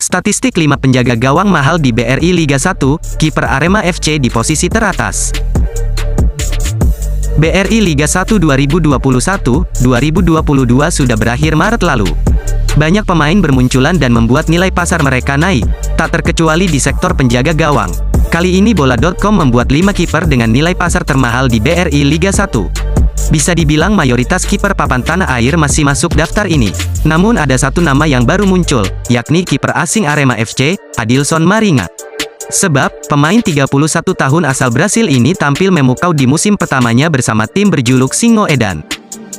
Statistik 5 penjaga gawang mahal di BRI Liga 1, kiper Arema FC di posisi teratas. BRI Liga 1 2021-2022 sudah berakhir Maret lalu. Banyak pemain bermunculan dan membuat nilai pasar mereka naik, tak terkecuali di sektor penjaga gawang. Kali ini Bola.com membuat 5 kiper dengan nilai pasar termahal di BRI Liga 1. Bisa dibilang mayoritas kiper papan tanah air masih masuk daftar ini. Namun ada satu nama yang baru muncul, yakni kiper asing Arema FC, Adilson Maringa. Sebab, pemain 31 tahun asal Brasil ini tampil memukau di musim pertamanya bersama tim berjuluk Singo Edan.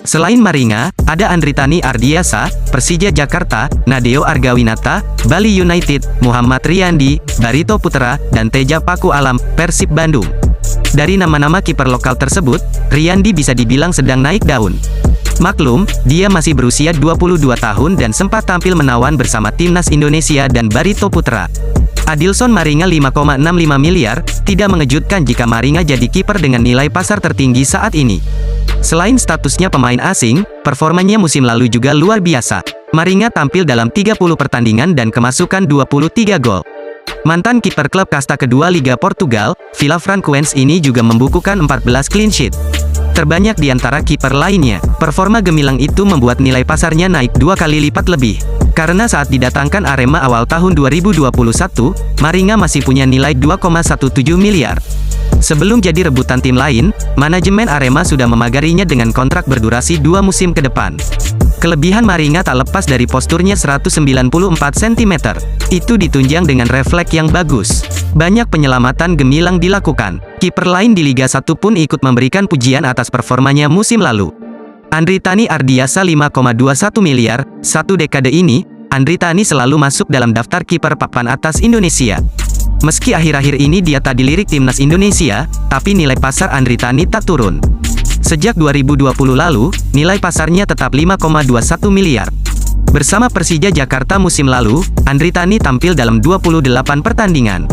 Selain Maringa, ada Andritani Ardiasa, Persija Jakarta, Nadeo Argawinata, Bali United, Muhammad Riyandi, Barito Putra, dan Teja Paku Alam, Persib Bandung. Dari nama-nama kiper lokal tersebut, Riyandi bisa dibilang sedang naik daun. Maklum, dia masih berusia 22 tahun dan sempat tampil menawan bersama timnas Indonesia dan Barito Putra. Adilson Maringa 5,65 miliar, tidak mengejutkan jika Maringa jadi kiper dengan nilai pasar tertinggi saat ini. Selain statusnya pemain asing, performanya musim lalu juga luar biasa. Maringa tampil dalam 30 pertandingan dan kemasukan 23 gol. Mantan kiper klub kasta kedua Liga Portugal, Vila Franquense ini juga membukukan 14 clean sheet. Terbanyak di antara kiper lainnya. Performa gemilang itu membuat nilai pasarnya naik 2 kali lipat lebih. Karena saat didatangkan Arema awal tahun 2021, Maringa masih punya nilai 2,17 miliar. Sebelum jadi rebutan tim lain, manajemen Arema sudah memagarinya dengan kontrak berdurasi 2 musim ke depan. Kelebihan Maringa tak lepas dari posturnya 194 cm. Itu ditunjang dengan refleks yang bagus. Banyak penyelamatan gemilang dilakukan. Kiper lain di Liga 1 pun ikut memberikan pujian atas performanya musim lalu. Andritani Ardiasa 5,21 miliar, satu dekade ini, Andritani selalu masuk dalam daftar kiper papan atas Indonesia. Meski akhir-akhir ini dia tak dilirik timnas Indonesia, tapi nilai pasar Andritani tak turun. Sejak 2020 lalu, nilai pasarnya tetap 5,21 miliar. Bersama Persija Jakarta musim lalu, Andritani tampil dalam 28 pertandingan.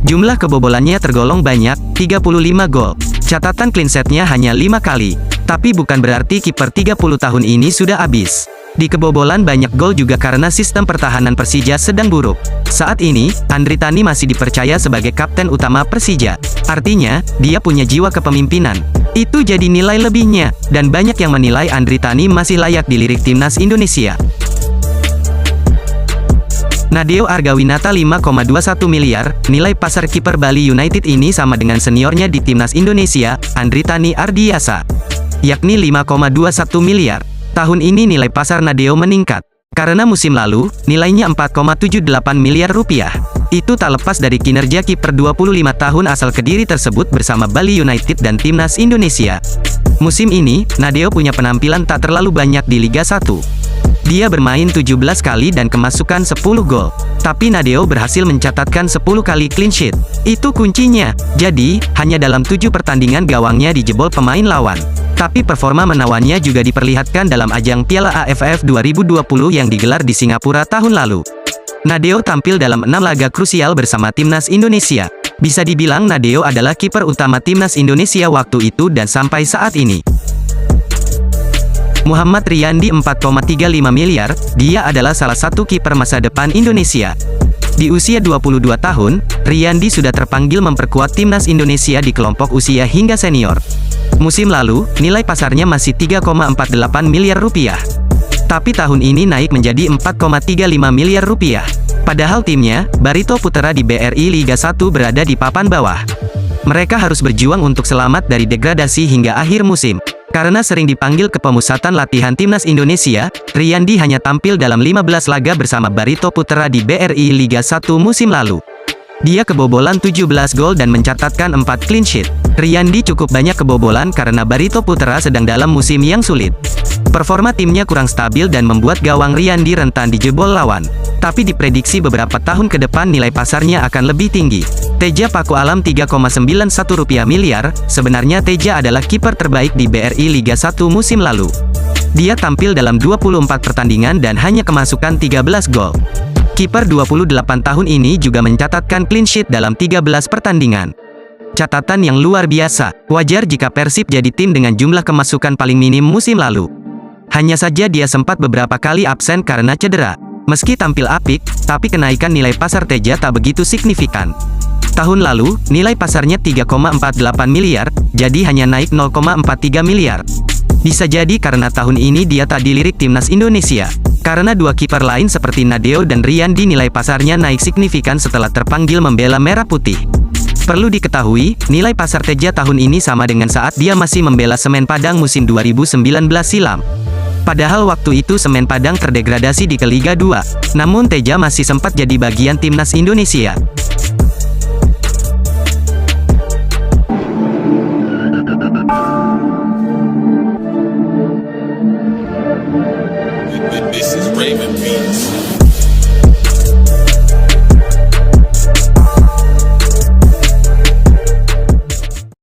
Jumlah kebobolannya tergolong banyak, 35 gol. Catatan clean setnya hanya 5 kali. Tapi bukan berarti kiper 30 tahun ini sudah habis. Di kebobolan banyak gol juga karena sistem pertahanan Persija sedang buruk. Saat ini, Andritani masih dipercaya sebagai kapten utama Persija. Artinya, dia punya jiwa kepemimpinan. Itu jadi nilai lebihnya, dan banyak yang menilai Andritani masih layak dilirik timnas Indonesia. Nadeo Argawinata 5,21 miliar, nilai pasar kiper Bali United ini sama dengan seniornya di timnas Indonesia, Andritani Ardiasa, yakni 5,21 miliar. Tahun ini nilai pasar Nadeo meningkat, karena musim lalu, nilainya 4,78 miliar rupiah. Itu tak lepas dari kinerja kiper 25 tahun asal Kediri tersebut bersama Bali United dan timnas Indonesia. Musim ini, Nadeo punya penampilan tak terlalu banyak di Liga 1. Dia bermain 17 kali dan kemasukan 10 gol. Tapi Nadeo berhasil mencatatkan 10 kali clean sheet. Itu kuncinya. Jadi, hanya dalam 7 pertandingan gawangnya dijebol pemain lawan. Tapi performa menawannya juga diperlihatkan dalam ajang Piala AFF 2020 yang digelar di Singapura tahun lalu. Nadeo tampil dalam 6 laga krusial bersama timnas Indonesia. Bisa dibilang Nadeo adalah kiper utama timnas Indonesia waktu itu dan sampai saat ini. Muhammad Riyandi 4,35 miliar, dia adalah salah satu kiper masa depan Indonesia. Di usia 22 tahun, Riyandi sudah terpanggil memperkuat timnas Indonesia di kelompok usia hingga senior. Musim lalu, nilai pasarnya masih 3,48 miliar rupiah. Tapi tahun ini naik menjadi 4,35 miliar rupiah. Padahal timnya, Barito Putra di BRI Liga 1 berada di papan bawah. Mereka harus berjuang untuk selamat dari degradasi hingga akhir musim. Karena sering dipanggil ke pemusatan latihan timnas Indonesia, Riyandi hanya tampil dalam 15 laga bersama Barito Putra di BRI Liga 1 musim lalu. Dia kebobolan 17 gol dan mencatatkan 4 clean sheet. Riyandi cukup banyak kebobolan karena Barito Putra sedang dalam musim yang sulit. Performa timnya kurang stabil dan membuat gawang Riyandi rentan dijebol lawan. Tapi diprediksi beberapa tahun ke depan nilai pasarnya akan lebih tinggi. Teja Paku Alam 3,91 rupiah miliar, sebenarnya Teja adalah kiper terbaik di BRI Liga 1 musim lalu. Dia tampil dalam 24 pertandingan dan hanya kemasukan 13 gol. Kiper 28 tahun ini juga mencatatkan clean sheet dalam 13 pertandingan. Catatan yang luar biasa. Wajar jika Persib jadi tim dengan jumlah kemasukan paling minim musim lalu. Hanya saja dia sempat beberapa kali absen karena cedera. Meski tampil apik, tapi kenaikan nilai pasar Teja tak begitu signifikan. Tahun lalu, nilai pasarnya 3,48 miliar, jadi hanya naik 0,43 miliar. Bisa jadi karena tahun ini dia tak dilirik timnas Indonesia. Karena dua kiper lain seperti Nadeo dan Rian nilai pasarnya naik signifikan setelah terpanggil membela Merah Putih. Perlu diketahui, nilai pasar Teja tahun ini sama dengan saat dia masih membela Semen Padang musim 2019 silam. Padahal waktu itu Semen Padang terdegradasi di ke Liga 2. Namun Teja masih sempat jadi bagian timnas Indonesia.